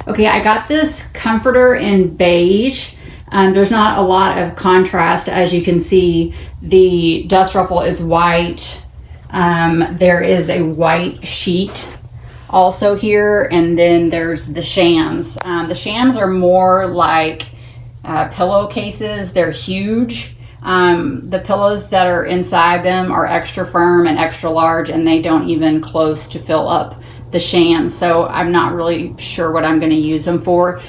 Okay, I got this comforter in beige. There's not a lot of contrast. As you can see, the dust ruffle is white. There is a white sheet also here, and then there's the shams. The shams are more like pillowcases. They're huge. The pillows that are inside them are extra firm and extra large, and they don't even close to fill up the shams. So I'm not really sure what I'm going to use them for.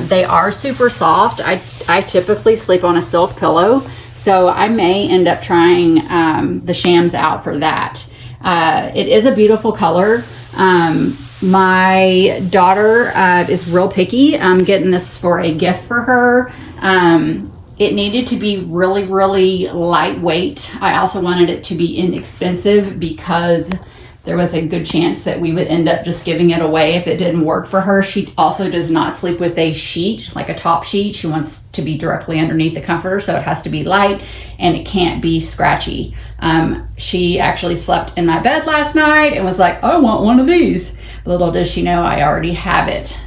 They are super soft. I typically sleep on a silk pillow, so I may end up trying the shams out for that. It is a beautiful color. My daughter is real picky. I'm getting this for a gift for her. It needed to be really, really lightweight. I also wanted it to be inexpensive because there was a good chance that we would end up just giving it away if it didn't work for her. She also does not sleep with a sheet, like a top sheet. She wants to be directly underneath the comforter, so it has to be light and it can't be scratchy. She actually slept in my bed last night and was like, I want one of these. Little does she know I already have it.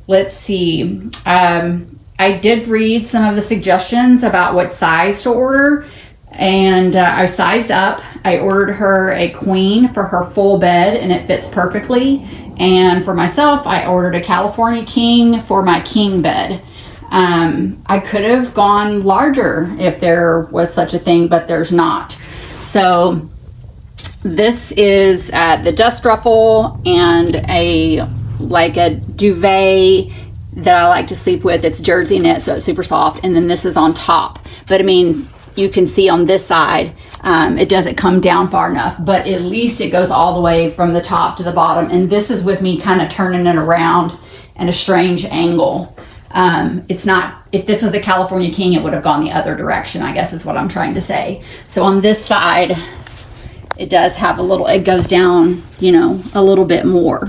Let's see. I did read some of the suggestions about what size to order, and I sized up. I ordered her a queen for her full bed, and it fits perfectly. And for myself, I ordered a California king for my king bed. I could have gone larger if there was such a thing, but there's not. So this is the dust ruffle and a duvet that I like to sleep with. It's jersey knit, so it's super soft, and then this is on top. But I mean, you can see on this side, it doesn't come down far enough, but at least it goes all the way from the top to the bottom. And this is with me kind of turning it around at a strange angle. It's not, if this was a California king, it would have gone the other direction, I guess is what I'm trying to say. So on this side, it does have a little, it goes down, you know, a little bit more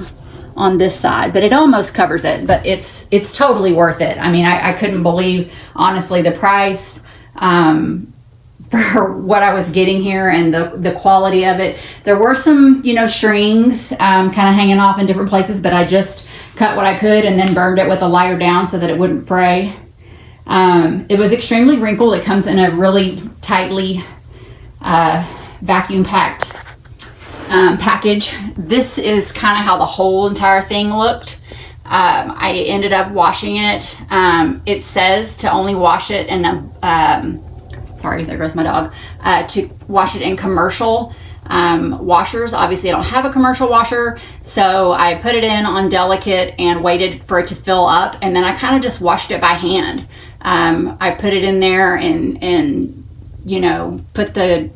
on this side, but it almost covers it. But it's totally worth it. I mean, I couldn't believe, honestly, the price for what I was getting here and the quality of it. There were some, you know, strings kind of hanging off in different places, but I just cut what I could and then burned it with a lighter down so that it wouldn't fray. It was extremely wrinkled. It comes in a really tightly vacuum packed package. This is kind of how the whole entire thing looked. I ended up washing it. It says to only wash it in sorry, there goes my dog, to wash it in commercial washers. Obviously I don't have a commercial washer, so I put it in on delicate and waited for it to fill up, and then I kind of just washed it by hand. I put it in there and you know, put the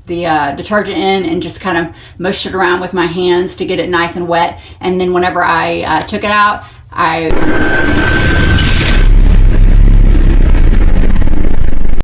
detergent in and just kind of mushed it around with my hands to get it nice and wet. And then whenever I took it out, I